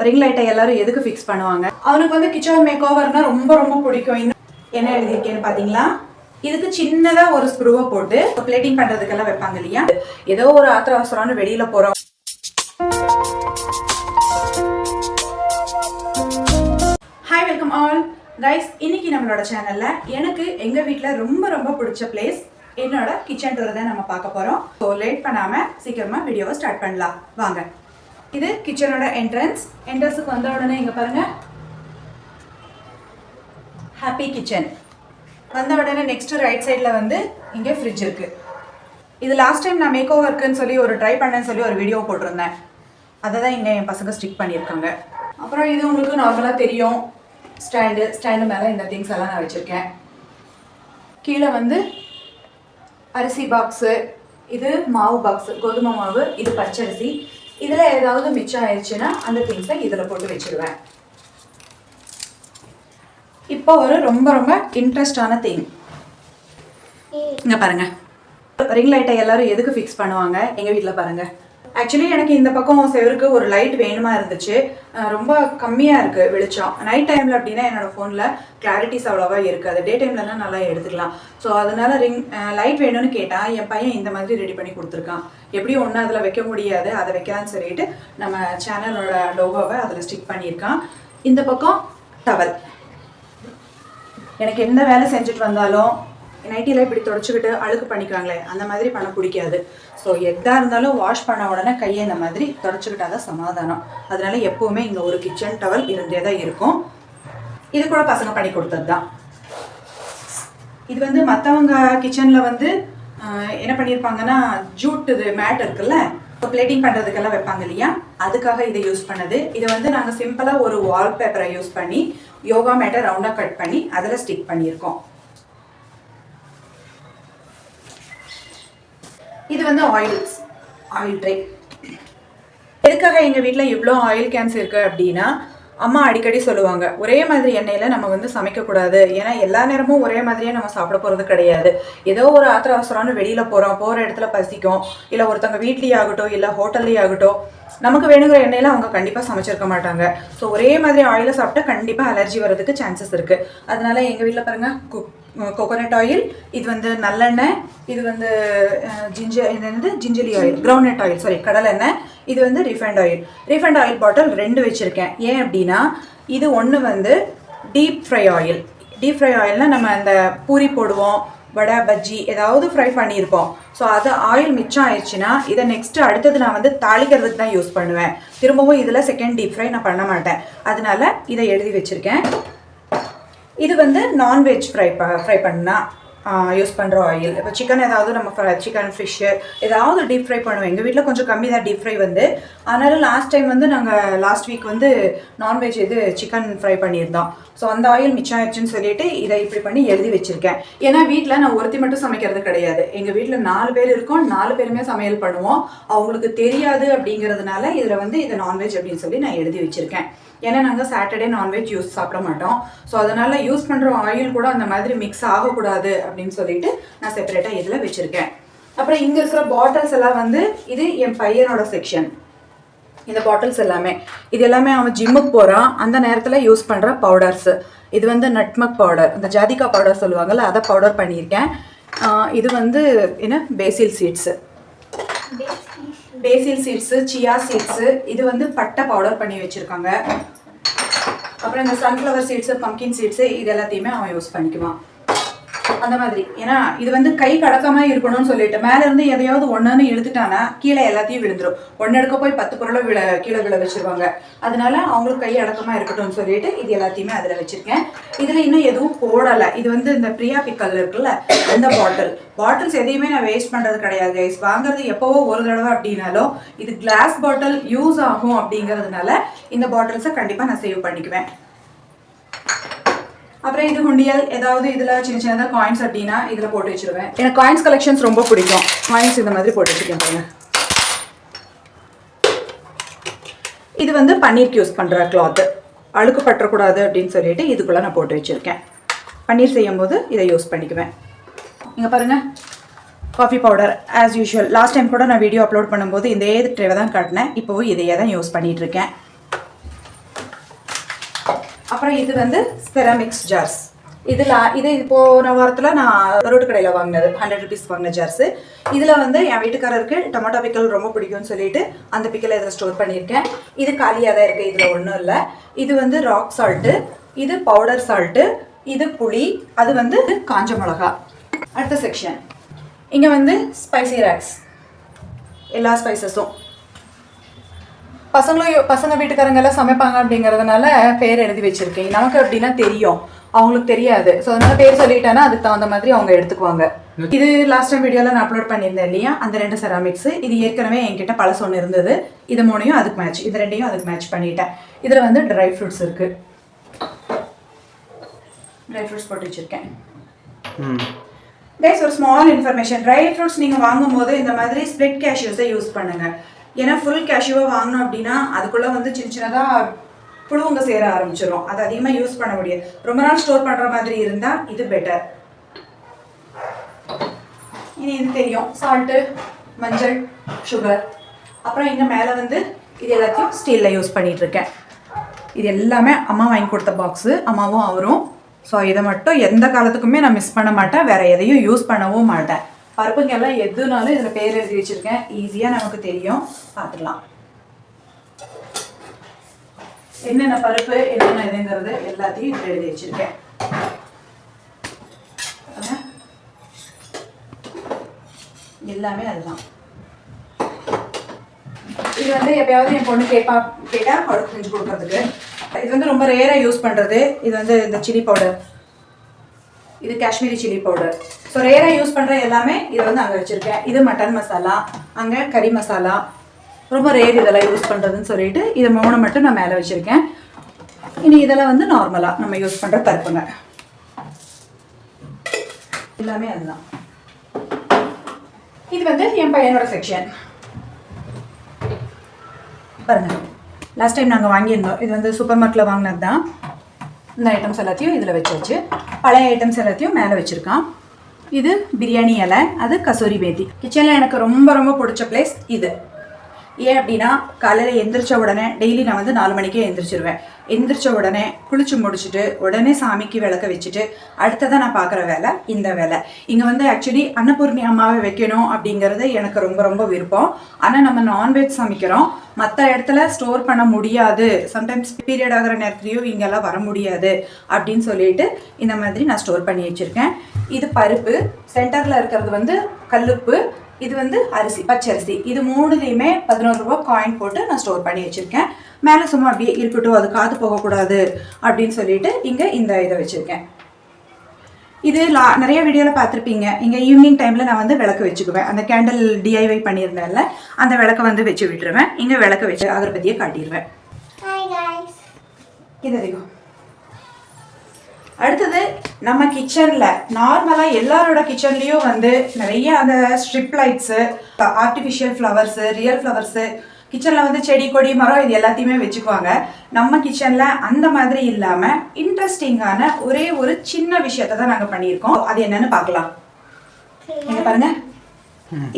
Ring லைட்டை எல்லாரும் எதுக்கு ஃபிக்ஸ் பண்ணுவாங்க? அவனுக்கு வந்து கிச்சன் மேக் ஓவர்னா ரொம்ப ரொம்ப பிடிக்கும். என்ன எழுதியிருக்கேன்னு பார்த்தீங்களா? இதுக்கு சின்னதாக ஒரு ஸ்க்ரூவை போட்டு பிளேட்டிங் பண்ணுறதுக்கெல்லாம் வைப்பாங்க இல்லையா? ஏதோ ஒரு ஆத்திர அவசரம்னு வெளியில் போகிறோம். Hi, welcome all guys. இன்னைக்கு நம்மளோட சேனலில் எனக்கு எங்கள் வீட்டில் ரொம்ப ரொம்ப பிடிச்ச பிளேஸ் என்னோட கிச்சன் டூர் தான் நம்ம பார்க்க போகிறோம். ஸோ லேட் பண்ணாமல் சீக்கிரமாக வீடியோவை ஸ்டார்ட் பண்ணலாம் வாங்க. இது கிச்சனோட என்ட்ரன்ஸுக்கு வந்த உடனே இங்கே பாருங்கள், ஹாப்பி கிச்சன். வந்த உடனே நெக்ஸ்ட் ரைட் சைடில் வந்து இங்கே ஃப்ரிட்ஜ் இருக்குது. இது லாஸ்ட் டைம் நான் மேக் ஓவர்க்குன்னு சொல்லி ஒரு ட்ரை பண்ணேன்னு சொல்லி ஒரு வீடியோ போட்டிருந்தேன். அதை தான் இங்கே என் பசங்க ஸ்டிக் பண்ணியிருக்காங்க. அப்புறம் இது உங்களுக்கு நார்மலாக தெரியும், ஸ்டாண்டு மேலே இந்த திங்ஸ் எல்லாம் நான் வச்சுருக்கேன். கீழே வந்து அரிசி பாக்ஸு, இது மாவு பாக்ஸு, கோதுமை மாவு, இது பச்சரிசி. இதில் ஏதாவது மிச்சம் ஆயிடுச்சுன்னா அந்த திங்ஸை இதில் போட்டு வச்சுருவேன். இப்போ ஒரு ரொம்ப ரொம்ப இன்ட்ரெஸ்டான திங் இங்கே பாருங்கள். ரிங் லைட்டை எல்லாரும் எதுக்கு ஃபிக்ஸ் பண்ணுவாங்க எங்கள் வீட்டில் பாருங்கள். ஆக்சுவலி எனக்கு இந்த பக்கம் செவருக்கு ஒரு லைட் வேணுமா இருந்துச்சு. ரொம்ப கம்மியாக இருக்குது வெளிச்சம். நைட் டைமில் அப்படின்னா என்னோடய ஃபோனில் கிளாரிட்டிஸ் அவ்வளோவா இருக்காது. டே டைம்லலாம் நல்லா எடுத்துக்கலாம். ஸோ அதனால லைட் வேணும்னு கேட்டால் என் பையன் இந்த மாதிரி ரெடி பண்ணி கொடுத்துருக்கான். எப்படியும் ஒன்று அதில் வைக்க முடியாது, அதை வைக்கலான்னு சொல்லிட்டு நம்ம சேனலோட லோகோவை அதில் ஸ்டிக் பண்ணியிருக்கான். இந்த பக்கம் டவல். எனக்கு எந்த வேலை செஞ்சுட்டு வந்தாலும் நைட்டியில் இப்படி தொடச்சிக்கிட்டு அழுக்கு பண்ணிக்கிறாங்களே, அந்த மாதிரி பண்ண பிடிக்காது. ஸோ எதாக இருந்தாலும் வாஷ் பண்ண உடனே கையை இந்த மாதிரி தொடச்சிக்கிட்டா தான் சமாதானம். அதனால எப்போவுமே இங்கே ஒரு கிச்சன் டவல் இருந்தே தான் இருக்கும். இது கூட பசங்க பண்ணி கொடுத்தது தான். இது வந்து மற்றவங்க கிச்சனில் வந்து என்ன பண்ணியிருப்பாங்கன்னா, ஜூட் இது மேட் இருக்குல்ல, இப்போ பிளேட்டிங் பண்ணுறதுக்கெல்லாம் வைப்பாங்க இல்லையா, அதுக்காக இதை யூஸ் பண்ணது. இதை வந்து நாங்கள் சிம்பிளாக ஒரு வால்பேப்பரை யூஸ் பண்ணி யோகா மேட்டை ரவுண்டாக கட் பண்ணி அதில் ஸ்டிக் பண்ணியிருக்கோம். இது வந்து ஆயில் ட்ரை. எதுக்காக எங்கள் வீட்டில் இவ்வளோ ஆயில் கேன்ஸ் இருக்குது அப்படின்னா, அம்மா அடிக்கடி சொல்லுவாங்க, ஒரே மாதிரி எண்ணெயில் நம்ம வந்து சமைக்கக்கூடாது. ஏன்னா எல்லா நேரமும் ஒரே மாதிரியே நம்ம சாப்பிட போகிறது கிடையாது. ஏதோ ஒரு ஆத்திர அவசரம்னு வெளியில் போகிற இடத்துல பசிக்கும், இல்லை ஒருத்தவங்க வீட்லேயே ஆகட்டும், இல்லை ஹோட்டல்லேயே ஆகட்டும், நமக்கு வேணுங்கிற எண்ணெயில் அவங்க கண்டிப்பாக சமைச்சிருக்க மாட்டாங்க. ஸோ ஒரே மாதிரி ஆயிலை சாப்பிட்டா கண்டிப்பாக அலர்ஜி வர்றதுக்கு சான்சஸ் இருக்குது. அதனால எங்கள் வீட்டில் பாருங்கள், கோகோனட் ஆயில், இது வந்து நல்லெண்ணெய், இது வந்து gingelly oil, groundnut oil, sorry கடலெண்ணெய், இது வந்து ரீஃபைண்ட் ஆயில் பாட்டில் 2 வச்சுருக்கேன். ஏன் அப்படின்னா, இது ஒன்று வந்து டீப் ஃப்ரை ஆயில்னால் நம்ம அந்த பூரி போடுவோம், வடை பஜ்ஜி ஏதாவது ஃப்ரை பண்ணியிருப்போம். ஸோ அது ஆயில் மிச்சம் ஆயிடுச்சுன்னா இதை நெக்ஸ்ட்டு அடுத்தது நான் வந்து தாளிக்கிறதுக்கு தான் யூஸ் பண்ணுவேன். திரும்பவும் இதில் செகண்ட் டீப் ஃப்ரை நான் பண்ண மாட்டேன். அதனால இதை எழுதி வச்சுருக்கேன். இது வந்து நான்வெஜ் ஃப்ரை பண்ணால் யூஸ் பண்ணுற ஆயில். இப்போ சிக்கன் ஏதாவது நம்ம சிக்கன் ஃபிஷ்ஷு ஏதாவது டீப் ஃப்ரை பண்ணுவோம். எங்கள் வீட்டில் கொஞ்சம் கம்மி தான் டீப் ஃப்ரை வந்து. அதனால் லாஸ்ட் டைம் வந்து நாங்கள் லாஸ்ட் வீக் வந்து நான்வெஜ் சிக்கன் ஃப்ரை பண்ணியிருந்தோம். ஸோ அந்த ஆயில் மிச்சம் ஆயிடுச்சுன்னு சொல்லிட்டு இதை இப்படி பண்ணி எழுதி வச்சுருக்கேன். ஏன்னா வீட்டில் நான் ஒருத்தி மட்டும் சமைக்கிறது கிடையாது. எங்கள் வீட்டில் 4 பேர் இருக்கோம், 4 பேருமே சமையல் பண்ணுவோம். அவங்களுக்கு தெரியாது அப்படிங்கிறதுனால இதில் வந்து இதை நான்வெஜ் அப்படின்னு சொல்லி நான் எழுதி வச்சுருக்கேன். ஏன்னா நாங்கள் சாட்டர்டே நான்வெஜ் சாப்பிட மாட்டோம். ஸோ அதனால் யூஸ் பண்ணுற ஆயில் கூட அந்த மாதிரி மிக்ஸ் ஆகக்கூடாது அப்படின்னு சொல்லிட்டு நான் செப்பரேட்டாக இதில் வச்சுருக்கேன். அப்புறம் இங்கே இருக்கிற பாட்டில்ஸ் எல்லாம் வந்து இது என் பையனோட செக்ஷன். இந்த பாட்டில்ஸ் எல்லாமே இது எல்லாமே அவன் ஜிம்முக்கு போகிறான் அந்த நேரத்தில் யூஸ் பண்ணுற பவுடர்ஸு. இது வந்து நட்மக் பவுடர், இந்த ஜாதிகா பவுடர் சொல்லுவாங்கள்ல, அதை பவுடர் பண்ணியிருக்கேன். இது வந்து என்ன பேசில் சீட்ஸு, சியா சீட்ஸு, இது வந்து பட்டை பவுடர் பண்ணி வச்சுருக்காங்க. அப்புறம் இந்த சன்ஃப்ளவர் சீட்ஸு, பம்கின் சீட்ஸு, இது எல்லாத்தையுமே அவன் யூஸ் பண்ணிக்குவான் அந்த மாதிரி. ஏன்னா இது வந்து கை கடக்கமாக இருக்கணும்னு சொல்லிட்டு மேலேருந்து எதையாவது ஒன்றுன்னு இழுத்துட்டானா கீழே எல்லாத்தையும் விழுந்துடும். ஒன்று எடுக்க போய் 10 பொருளை கீழே விழ வச்சுருவாங்க. அதனால அவங்களுக்கு கை அடக்கமாக இருக்கட்டும்னு சொல்லிட்டு இது எல்லாத்தையுமே அதில் வச்சுருக்கேன். இதில் இன்னும் எதுவும் போடலை. இது வந்து இந்த பிரியா பிக்கல் இருக்குல்ல, அந்த பாட்டில்ஸ் எதையுமே நான் வேஸ்ட் பண்ணுறது கிடையாது கைஸ். வாங்குறது எப்போவோ ஒரு தடவை அப்படின்னாலும் இது கிளாஸ் பாட்டில் யூஸ் ஆகும் அப்படிங்கிறதுனால இந்த பாட்டில்ஸை கண்டிப்பாக நான் சேவ் பண்ணிக்குவேன். அப்புறம் இது குண்டியல், ஏதாவது இதில் சின்னதாக காயின்ஸ் அப்படின்னா இதில் போட்டு வச்சுருவேன். எனக்கு காயின்ஸ் கலெக்ஷன்ஸ் ரொம்ப பிடிக்கும். காயின்ஸ் இந்த மாதிரி போட்டு வச்சுருக்கேன் பாருங்க. இது வந்து பன்னீருக்கு யூஸ் பண்ணுற கிளாத்து, அழுக்கு பற்றக்கூடாது அப்படின்னு சொல்லிட்டு இதுக்குள்ளே நான் போட்டு வச்சுருக்கேன். பன்னீர் செய்யும் போது இதை யூஸ் பண்ணிக்குவேன். இங்கே பாருங்கள், coffee powder as usual. Last time கூட நான் வீடியோ அப்லோட் பண்ணும்போது இதே ட்ரேவை தான் காட்டினேன். இப்போவும் இதையே தான் யூஸ் பண்ணிகிட்ருக்கேன். அப்புறம் இது வந்து செராமிக்ஸ் ஜார்ஸ். இது போன வாரத்தில் நான் ரோட்டு கடையில் வாங்கினது 100 rupees வாங்கின ஜார்ஸு. இதில் வந்து என் வீட்டுக்காரருக்கு டொமேட்டோ பிக்கல் ரொம்ப பிடிக்கும்னு சொல்லிட்டு அந்த பிக்கலை இதில் ஸ்டோர் பண்ணியிருக்கேன். இது காலியாக தான் இருக்குது, இதில் ஒன்றும் இல்லை. இது வந்து ராக் சால்ட்டு, இது பவுடர் சால்ட்டு, இது புளி, அது வந்து காஞ்ச மிளகா. அடுத்த செக்ஷன் இங்கே வந்து ஸ்பைசி ரேக்ஸ், எல்லா ஸ்பைசஸும். பசங்க வீட்டுக்காரங்க எல்லாம் சமைப்பாங்க அப்படிங்கிறதுனால பேர் எழுதி வச்சிருக்கேன். நமக்கு அப்படின்னா தெரியும், அவங்களுக்கு தெரியாது. ஸோ அதனால பேர் சொல்லிட்டேன்னா அதுக்கு தகுந்த மாதிரி அவங்க எடுத்துக்குவாங்க. இது லாஸ்ட் டைம் வீடியோவில் நான் அப்லோட் பண்ணியிருந்தேன் இல்லையா, அந்த 2 செராமிக்ஸ். இது ஏற்கனவே என்கிட்ட பழசு ஒன்று இருந்தது. இது 3யும் அதுக்கு மேட்ச், இது 2யும் அதுக்கு மேட்ச் பண்ணிட்டேன். இதில் வந்து ட்ரை ஃப்ரூட்ஸ் இருக்குது, ட்ரை ஃப்ரூட்ஸ் போட்டு வச்சுருக்கேன். கைஸ், ஒரு ஸ்மால் இன்ஃபர்மேஷன், ட்ரை ஃப்ரூட்ஸ் நீங்கள் வாங்கும் போது இந்த மாதிரி ஸ்ப்ளிட் கேஷ்யூஸை யூஸ் பண்ணுங்கள். ஏன்னா ஃபுல் கேஷ்யூவாக வாங்கினோம் அப்படின்னா அதுக்குள்ளே வந்து சின்ன சின்னதாக புழுவுங்க சேர ஆரம்பிச்சிடும். அது அதிகமாக யூஸ் பண்ண முடியாது. ரொம்ப நாள் ஸ்டோர் பண்ணுற மாதிரி இருந்தால் இது பெட்டர். இது தெரியும், சால்ட்டு, மஞ்சள், சுகர். அப்புறம் இங்கே மேலே வந்து இது எல்லாத்தையும் ஸ்டீலில் யூஸ் பண்ணிகிட்ருக்கேன். இது எல்லாமே அம்மா வாங்கி கொடுத்த பாக்ஸு, அம்மாவும் அவரும். ஸோ இதை மட்டும் எந்த காலத்துக்குமே நான் மிஸ் பண்ண மாட்டேன், வேறு எதையும் யூஸ் பண்ணவும் மாட்டேன். பருப்புங்கெல்லாம் எதுனாலும் இதில் பேர் எழுதி வச்சுருக்கேன், ஈஸியாக நமக்கு தெரியும், பார்த்துக்கலாம். என்னென்ன பருப்பு என்னென்ன இதுங்கிறது எல்லாத்தையும் இதில் எழுதி வச்சுருக்கேன். எல்லாமே அதுதான். இது வந்து எப்பயாவது என் பொண்ணு கேட்டால் அவளுக்கு செஞ்சு கொடுக்குறதுக்கு. இது வந்து ரொம்ப ரேராக யூஸ் பண்ணுறது. இது வந்து இந்த சில்லி பவுடர், இது காஷ்மீரி சில்லி பவுடர். ஸோ ரேராக யூஸ் பண்ணுற எல்லாமே இது வந்து அங்கே வச்சுருக்கேன். இது மட்டன் மசாலா, அங்கே கறி மசாலா. ரொம்ப ரேர் இதெல்லாம் யூஸ் பண்ணுறதுன்னு சொல்லிட்டு இதை 3 மட்டும் நான் மேலே வச்சுருக்கேன். இனி இதெல்லாம் வந்து நார்மலாக நம்ம யூஸ் பண்ணுற பருப்புங்க. எல்லாமே அதுதான். இது வந்து என் பையனோட செக்ஷன் பாருங்க. லாஸ்ட் டைம் நாங்கள் வாங்கியிருந்தோம், இது வந்து சூப்பர் மார்க்கெட்டில் வாங்கினது தான். இந்த ஐட்டம்ஸ் எல்லாத்தையும் இதில் வச்சாச்சு. பழைய ஐட்டம்ஸ் எல்லாத்தையும் மேலே வச்சுருக்கான். இது பிரியாணி இலை, அது கசூரி மேத்தி. கிச்சனில் எனக்கு ரொம்ப ரொம்ப பிடிச்ச பிளேஸ் இது. ஏன் அப்படின்னா காலையில் எந்திரிச்ச உடனே டெய்லி நான் வந்து 4 மணிக்கே எந்திரிச்சிருவேன். எந்திரிச்ச உடனே குளிச்சு முடிச்சுட்டு உடனே சாமிக்கு விளக்க வச்சுட்டு அடுத்ததான் நான் பார்க்குற வேலை இந்த வேலை. இங்கே வந்து ஆக்சுவலி அன்னபூர்ணி அம்மாவை வைக்கணும் அப்படிங்கிறது எனக்கு ரொம்ப ரொம்ப விருப்பம். ஆனால் நம்ம நான்வெஜ் சமைக்கிறோம், மற்ற இடத்துல ஸ்டோர் பண்ண முடியாது, சம்டைம்ஸ் பீரியட் ஆகிற நேரத்துலையும் இங்கெல்லாம் வர முடியாது அப்படின்னு சொல்லிட்டு இந்த மாதிரி நான் ஸ்டோர் பண்ணி வச்சுருக்கேன். இது பருப்பு, சென்டரில் இருக்கிறது வந்து கல்லுப்பு, இது வந்து அரிசி, பச்சரிசி. இது 3லையுமே 11 ரூபா காயின் போட்டு நான் ஸ்டோர் பண்ணி வச்சுருக்கேன். மேலே சும்மா அப்படியே இருக்கட்டும், அது காற்று போகக்கூடாது அப்படின்னு சொல்லிட்டு இங்கே இந்த இதை வச்சுருக்கேன். இது நிறைய வீடியோவில் பார்த்துருப்பீங்க. இங்கே ஈவினிங் டைமில் நான் வந்து விளக்கு வச்சுக்குவேன். அந்த கேண்டில் டிஐவை பண்ணியிருந்தேன்ல, அந்த விளக்கை வந்து வச்சு விட்டுருவேன். இங்கே விளக்கு வச்சு அகர்பத்தியை காட்டிடுவேன். இது அதிகம். அடுத்தது நம்ம கிச்சனில் நார்மலாக எல்லாரோட கிச்சன்லேயும் வந்து நிறைய அந்த strip lights, artificial flowers, real flowers, கிச்சனில் வந்து செடி கொடி மரம் இது எல்லாத்தையுமே வச்சுக்குவாங்க. நம்ம கிச்சனில் அந்த மாதிரி இல்லாமல் இன்ட்ரெஸ்டிங்கான ஒரே ஒரு சின்ன விஷயத்தை தான் நாங்கள் பண்ணியிருக்கோம். அது என்னன்னு பார்க்கலாம். நீங்கள் பாருங்கள்,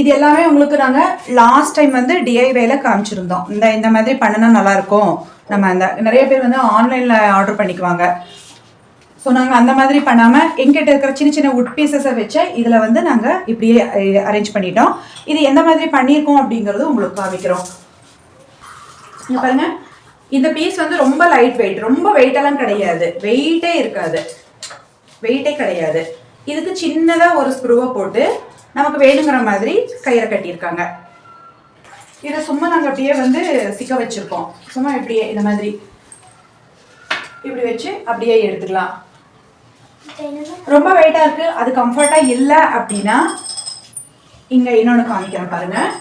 இது எல்லாமே உங்களுக்கு நாங்கள் லாஸ்ட் டைம் வந்து டிஐவேல காமிச்சிருந்தோம். இந்த மாதிரி பண்ணினா நல்லாயிருக்கும். நம்ம அந்த நிறைய பேர் வந்து ஆன்லைனில் ஆர்டர் பண்ணிக்குவாங்க. ஸோ நாங்கள் அந்த மாதிரி பண்ணாமல் எங்கிட்ட இருக்கிற சின்ன சின்ன உட் பீசஸை வச்சு இதில் வந்து நாங்கள் இப்படியே அரேஞ்ச் பண்ணிட்டோம். இது எந்த மாதிரி பண்ணியிருக்கோம் அப்படிங்கிறது உங்களுக்கு காமிக்கிறோம். இங்கே பாருங்கள், இந்த பீஸ் வந்து ரொம்ப லைட் வெயிட், ரொம்ப வெயிட்டெல்லாம் கிடையாது, வெயிட்டே இருக்காது, வெயிட்டே கிடையாது. இதுக்கு சின்னதாக ஒரு ஸ்க்ரூவை போட்டு நமக்கு வேணுங்கிற மாதிரி கயிறை கட்டியிருக்காங்க. இதை சும்மா நாங்கள் அப்படியே வந்து சிக்க வச்சுருக்கோம். சும்மா இப்படியே இந்த மாதிரி இப்படி வச்சு அப்படியே எடுத்துக்கலாம். ரொம்ப வெயிட்டாக இருக்குது, அது கம்ஃபர்ட்டாக இல்லை அப்படின்னா இங்கே இன்னொன்று காமிக்கிறேன் பாருங்கள்.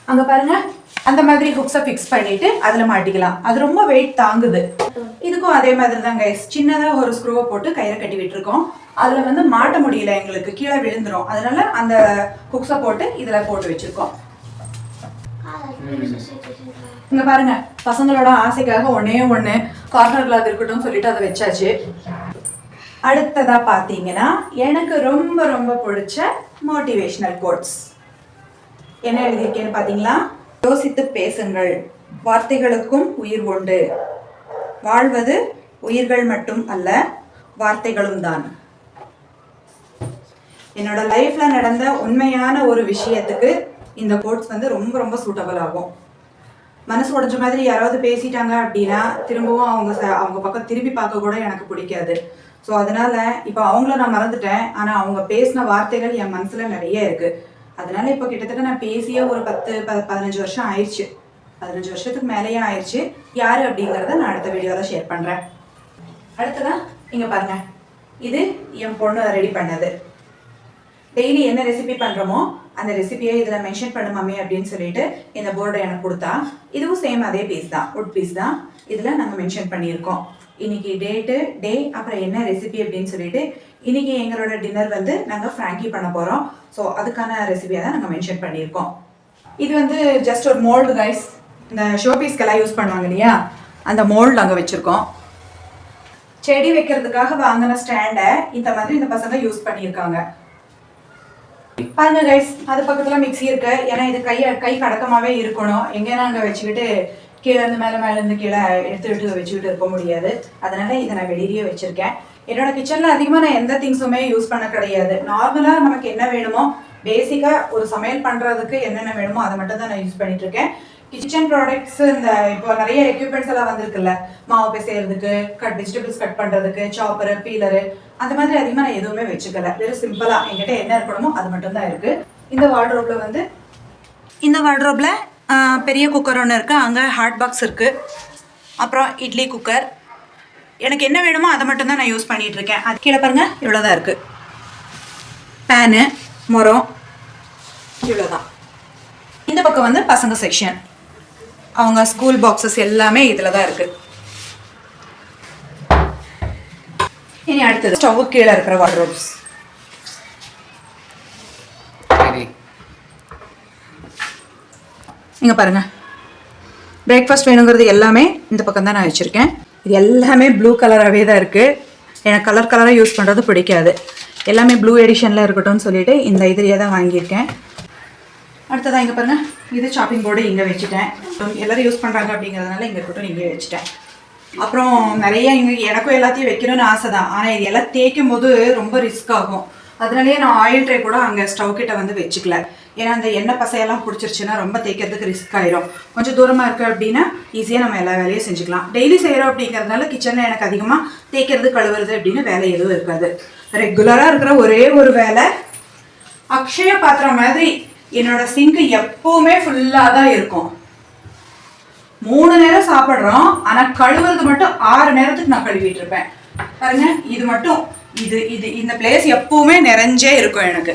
அங்கே பாருங்கள், அந்த மாதிரி ஹுக்ஸை ஃபிக்ஸ் பண்ணிவிட்டு அதில் மாட்டிக்கலாம். அது ரொம்ப வெயிட் தாங்குது. இதுக்கும் அதே மாதிரி தான் கைஸ், சின்னதாக ஒரு ஸ்க்ரூவை போட்டு கயிறை கட்டி விட்டுருக்கோம். அதில் வந்து மாட்ட முடியல, எங்களுக்கு கீழே விழுந்துடும். அதனால அந்த ஹுக்ஸை போட்டு இதில் போட்டு வச்சுருக்கோம். இங்க பாருங்க, பசங்களோட ஆசைக்காக ஒண்ணு கார்னர்ல அது இருக்கட்டும் சொல்லிட்டு அதை வச்சாச்சு. அடுத்ததா பாத்தீங்கன்னா எனக்கு ரொம்ப ரொம்ப பிடிச்ச மோட்டிவேஷனல் கோட்ஸ். என்ன எழுதியிருக்கேன்னு பார்த்தீங்களா? யோசித்து பேசுங்கள், வார்த்தைகளுக்கும் உயிர் உண்டு, வாழ்வது உயிர்கள் மட்டும் அல்ல வார்த்தைகளும் தான். என்னோட லைஃப்ல நடந்த உண்மையான ஒரு விஷயத்துக்கு இந்த கோட்ஸ் வந்து ரொம்ப ரொம்ப சூட்டபிள் ஆகும். மனசு உடைஞ்ச மாதிரி யாராவது பேசிட்டாங்க அப்படின்னா திரும்பவும் அவங்க பக்கம் திரும்பி பார்க்க கூட எனக்கு பிடிக்காது. ஸோ அதனால இப்போ அவங்கள நான் மறந்துட்டேன், ஆனால் அவங்க பேசின வார்த்தைகள் என் மனசுல நிறைய இருக்கு. அதனால இப்போ கிட்டத்தட்ட நான் பேசிய ஒரு 15 வருஷம் ஆயிடுச்சு. 15 வருஷத்துக்கு மேலேயே ஆயிடுச்சு. யாரு அப்படிங்கிறத நான் அடுத்த வீடியோவில் ஷேர் பண்ணுறேன். அடுத்ததான் இங்கே பாருங்க, இது என் பொண்ணு ரெடி பண்ணது. டெய்லி என்ன ரெசிபி பண்ணுறோமோ அந்த ரெசிபியை இதில் மென்ஷன் பண்ணு மம்மி அப்படின்னு சொல்லிட்டு இந்த போர்டை எனக்கு கொடுத்தா, இதுவும் சேம் அதே பீஸ் தான், வுட் பீஸ் தான். இதில் நாங்கள் மென்ஷன் பண்ணியிருக்கோம் இன்னைக்கு டே, அப்புறம் என்ன ரெசிபி அப்படின்னு சொல்லிட்டு. இன்னைக்கு எங்களோட டின்னர் வந்து நாங்கள் ஃப்ராங்கி பண்ண போகிறோம். ஸோ அதுக்கான ரெசிபியை தான் நாங்கள் மென்ஷன் பண்ணியிருக்கோம். இது வந்து ஜஸ்ட் ஒரு மோல்டு கைஸ். இந்த ஷோ பீஸ்க்கெல்லாம் யூஸ் பண்ணுவாங்க இல்லையா, அந்த மோல்டு அங்கே வச்சுருக்கோம். செடி வைக்கிறதுக்காக வாங்கின ஸ்டாண்டை இந்த மாதிரி இந்த பசங்க யூஸ் பண்ணியிருக்காங்க. பாருங்க கைஸ், அது பக்கத்துல மிக்ஸி இருக்கு. ஏன்னா இது கை கடக்கமாவே இருக்கணும். எங்கன்னா அங்கே வச்சுக்கிட்டு கீழே இருந்து மேலே இருந்து கீழே எடுத்துக்கிட்டு வச்சுக்கிட்டு இருக்க முடியாது. அதனால இதை நான் வெளியிலேயே வச்சிருக்கேன். என்னோட கிச்சன்ல அதிகமாக நான் எந்த திங்ஸுமே யூஸ் பண்ண கிடையாது. நார்மலா நமக்கு என்ன வேணுமோ, பேசிக்கா ஒரு சமையல் பண்றதுக்கு என்னென்ன வேணுமோ அதை மட்டும் தான் நான் யூஸ் பண்ணிட்டு இருக்கேன். கிச்சன் ப்ராடக்ட்ஸ் இந்த இப்போ நிறைய எக்யூப்மெண்ட்ஸ் எல்லாம் வந்திருக்குல்ல, மாவு பிசைறதுக்கு, வெஜிடபிள்ஸ் கட் பண்றதுக்கு, சாப்பரு, பீலரு, அந்த மாதிரி அதிகமாக நான் எதுவுமே வச்சுக்கல. வெறும் சிம்பிளா என்கிட்ட என்ன இருக்கணுமோ அது மட்டும் தான் இருக்கு. இந்த வார்ட்ரோப்ல பெரிய குக்கர் ஒன்று இருக்கு, அங்கே ஹாட் பாக்ஸ் இருக்கு, அப்புறம் இட்லி குக்கர். எனக்கு என்ன வேணுமோ அதை மட்டும் தான் நான் யூஸ் பண்ணிட்டு இருக்கேன். அது கீழே பாருங்க இவ்வளோதான் இருக்கு. பேனு, மரம், இவ்வளோதான். இந்த பக்கம் வந்து பசங்க செக்ஷன், அவங்க ஸ்கூல் பாக்ஸஸ் எல்லாமே இதில் தான் இருக்கு. இனி அடுத்தது ஸ்டவ் கீழே இருக்கிற வார்ட்ரோப்ஸ். இங்க பாருங்க, பிரேக்ஃபாஸ்ட் வேணுங்கிறது எல்லாமே இந்த பக்கம் தான் நான் வச்சிருக்கேன். இது எல்லாமே ப்ளூ கலராகவே தான் இருக்கு. எனக்கு கலராக யூஸ் பண்ணுறது பிடிக்காது. எல்லாமே ப்ளூ எடிஷனில் இருக்கட்டும்னு சொல்லிட்டு இந்த இதுலேயே தான் வாங்கியிருக்கேன். அடுத்ததான் இங்கே பாருங்க, இது சாப்பிங் போர்டு இங்கே வச்சுட்டேன். எல்லோரும் யூஸ் பண்ணுறாங்க அப்படிங்கிறதுனால இங்கே இருக்கட்டும் இங்கே வச்சுட்டேன். அப்புறம் நிறைய எனக்கும் எல்லாத்தையும் வைக்கணும்னு ஆசை தான், ஆனால் இது எல்லாம் தேய்க்கும் போது ரொம்ப ரிஸ்க் ஆகும். அதனாலேயே நான் ஆயில் ட்ரே கூட அங்கே ஸ்டவ் கிட்ட வந்து வச்சுக்கல. ஏன்னா அந்த எண்ணெய் பசையெல்லாம் பிடிச்சிருச்சுன்னா ரொம்ப தேய்க்கிறதுக்கு ரிஸ்க் ஆயிரும். கொஞ்சம் தூரமாக இருக்குது அப்படின்னா ஈஸியாக நம்ம எல்லா வேலையும் செஞ்சுக்கலாம். டெய்லி செய்கிறோம் அப்படிங்கிறதுனால கிச்சனில் எனக்கு அதிகமாக தேய்க்கிறது கழுவுறது அப்படின்னு வேலை எதுவும் இருக்காது. ரெகுலராக இருக்கிற ஒரே ஒரு வேலை, அக்ஷய பாத்திரம் மாதிரி என்னோட சிங்க் எப்பவுமே ஃபுல்லாக தான் இருக்கும். 3 நேரம் சாப்பிட்றோம், ஆனால் கழுவுறது மட்டும் 6 நேரத்துக்கு நான் கழுவிட்டு இருப்பேன். பாருங்க, இது மட்டும் இந்த பிளேஸ் எப்பவுமே நிறைஞ்சே இருக்கும், எனக்கு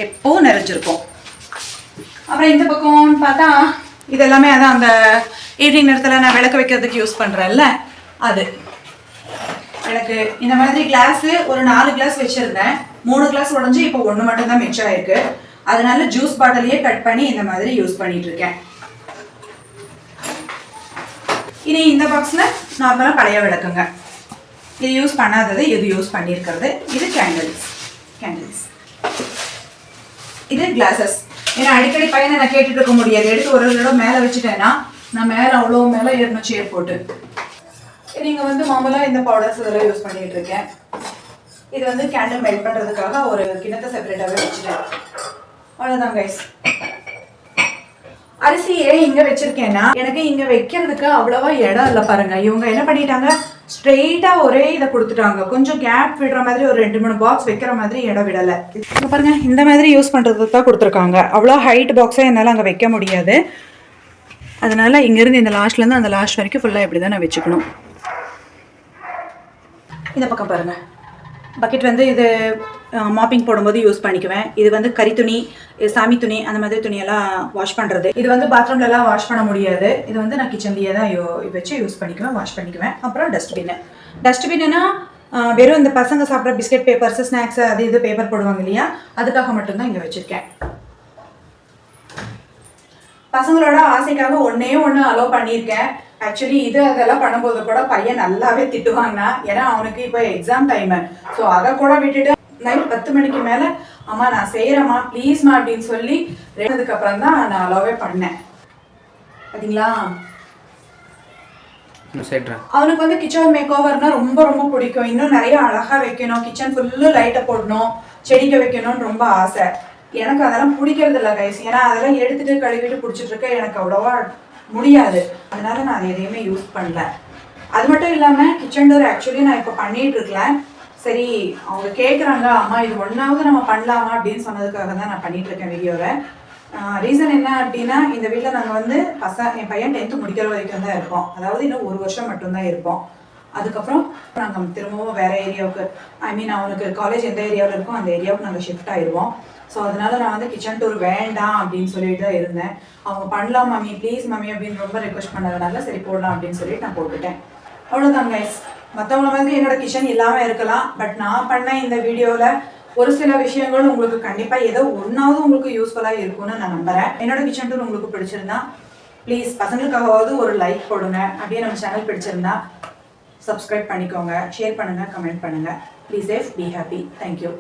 எப்பவும் நிறைஞ்சிருக்கும். அப்புறம் இந்த பக்கம் பார்த்தா இது எல்லாமே அதான் அந்த ஈவினிங் நேரத்தில் நான் விளக்கு வைக்கிறதுக்கு யூஸ் பண்ணுறேன்ல, அது எனக்கு இந்த மாதிரி கிளாஸு ஒரு 4 கிளாஸ் வச்சுருந்தேன். 3 கிளாஸ் உடஞ்சி இப்போ 1 மட்டும்தான் மிச்சம் ஆயிருக்கு. அதனால ஜூஸ் பாட்டிலையே கட் பண்ணி இந்த மாதிரி யூஸ் பண்ணிட்டு இருக்கேன். இனி இந்த பாக்ஸில் நார்மலாக பழைய விளக்குங்க, இது யூஸ் பண்ணாதது, இது யூஸ் பண்ணியிருக்கிறது. இது கேண்டில்ஸ், இது கிளாஸஸ். ஏன்னா அடிக்கடி பையனை நான் கேட்டுட்டு இருக்க முடியாது, எடுத்து ஒரு தடவை மேலே வச்சுட்டேன்னா நான் மேலே அவ்வளோ மேலே ஏறணும் சேர் போட்டு. நீங்கள் வந்து மாமூலாக இந்த பவுடர்ஸ் இதெல்லாம் யூஸ் பண்ணிட்டு இருக்கேன். இது வந்து கேண்டில் மெல்ட் பண்ணுறதுக்காக ஒரு கிணத்தை செப்பரேட்டாகவே வச்சுட்டேன். அவ்வளோதான் கைஸ். அரிசி ஏன் இங்கே வச்சிருக்கேன்னா, எனக்கு இங்கே வைக்கிறதுக்கு அவ்வளோவா இடம் இல்லை பாருங்க. இவங்க என்ன பண்ணிட்டாங்க, ஸ்ட்ரெயிட்டாக ஒரே இதை கொடுத்துட்டாங்க. கொஞ்சம் கேப் விடுற மாதிரி ஒரு 2-3 பாக்ஸ் வைக்கிற மாதிரி இடம் விடலை. இப்போ பாருங்க, இந்த மாதிரி யூஸ் பண்ணுறதுக்கு தான் கொடுத்துருக்காங்க. அவ்வளோ ஹைட் பாக்ஸை என்னால் அங்கே வைக்க முடியாது. அதனால இங்கேருந்து இந்த லாஸ்ட்லேருந்து அந்த லாஸ்ட் வரைக்கும் ஃபுல்லாக இப்படி தான் நான் வச்சுக்கணும். இந்த பக்கம் பாருங்கள், பக்கெட் வந்து இது மாப்பிங் போடும்போது யூஸ் பண்ணிக்குவேன். இது வந்து கறி துணி, சாமி துணி, அந்த மாதிரி துணியெல்லாம் வாஷ் பண்ணுறது. இது வந்து பாத்ரூம்லலாம் வாஷ் பண்ண முடியாது. இது வந்து நான் கிச்சன்லேயே தான் வச்சு யூஸ் பண்ணிக்குவேன், வாஷ் பண்ணிக்குவேன். அப்புறம் டஸ்ட்பின்னா வெறும் இந்த பசங்க சாப்பிட்ற பிஸ்கெட் பேப்பர்ஸ், ஸ்நாக்ஸ், அது இது பேப்பர் போடுவாங்க இல்லையா, அதுக்காக மட்டும்தான் இங்கே வச்சுருக்கேன். பசங்களோட ஆசைக்காக ஒன்று அலோவ் பண்ணியிருக்கேன். ஆக்சுவலி அதெல்லாம் பண்ணும்போது கூட பையன் நல்லாவே திட்டுவாங்கன்னா, ஏன்னா அவனுக்கு இப்போ எக்ஸாம் டைமு. ஸோ அதை கூட விட்டுட்டு நைட் 10 மணிக்கு மேலே அம்மா நான் செய்கிறேம்மா ப்ளீஸ்மா அப்படின்னு சொல்லி அப்புறம் தான் நான் அலோவே பண்ணேன். பார்த்தீங்களா, அவனுக்கு வந்து கிச்சன் மேக் ஓவர்னா ரொம்ப ரொம்ப பிடிக்கும். இன்னும் நிறைய அழகாக வைக்கணும், கிச்சன் ஃபுல்லு லைட்டை போடணும், செடிக்க வைக்கணும்னு ரொம்ப ஆசை. எனக்கு அதெல்லாம் பிடிக்கிறது இல்லை கைஸ். ஏன்னா அதெல்லாம் எடுத்துட்டு கழுவிட்டு பிடிச்சிட்டு இருக்க எனக்கு அவ்வளோவா முடியாது. அதனால நான் அதை எதையுமே யூஸ் பண்ணல. அது மட்டும் இல்லாமல் கிச்சன் டோர் ஆக்சுவலி நான் இப்போ பண்ணிட்டு இருக்கேன். சரி அவங்க கேட்குறாங்க அம்மா இது ஒன்றாவது நம்ம பண்ணலாமா அப்படின்னு சொன்னதுக்காக தான் நான் பண்ணிட்டு இருக்கேன் வீடியோவை. ரீசன் என்ன அப்படின்னா, இந்த வீட்டில் நாங்கள் வந்து என் பையன் 10th முடிக்கிற வரைக்கும் தான் இருப்போம். அதாவது இன்னும் 1 வருஷம் மட்டும்தான் இருப்போம். அதுக்கப்புறம் நாங்கள் திரும்பவும் வேறு ஏரியாவுக்கு, அவனுக்கு காலேஜ் எந்த ஏரியாவில் இருக்கோ அந்த ஏரியாவுக்கு நாங்கள் ஷிஃப்ட் ஆயிடுவோம். ஸோ அதனால நான் வந்து கிச்சன் டூர் வேண்டாம் அப்படின்னு சொல்லிட்டு தான் இருந்தேன். அவங்க பண்ணலாம் மம்மி ப்ளீஸ் மம்மி அப்படின்னு ரொம்ப ரெக்வஸ்ட் பண்ணதுனால சரி போடலாம் அப்படின்னு சொல்லிட்டு நான் போட்டுட்டேன். அவ்வளோதான் கைஸ். மற்றவங்கள வந்து என்னோட கிச்சன் இல்லாமல் இருக்கலாம். பட் நான் பண்ண இந்த வீடியோவில் ஒரு சில விஷயங்கள் உங்களுக்கு கண்டிப்பாக ஏதோ ஒன்றாவது உங்களுக்கு யூஸ்ஃபுல்லாக இருக்கும்னு நான் நம்புகிறேன். என்னோட கிச்சன் டூர் உங்களுக்கு பிடிச்சிருந்தா ப்ளீஸ் பசங்களுக்காகவாவது ஒரு லைக் போடுங்க. அப்படியே நம்ம சேனல் பிடிச்சிருந்தா சப்ஸ்கிரைப் பண்ணிக்கோங்க, ஷேர் பண்ணுங்கள், கமெண்ட் பண்ணுங்கள். Please safe, be happy. Thank you.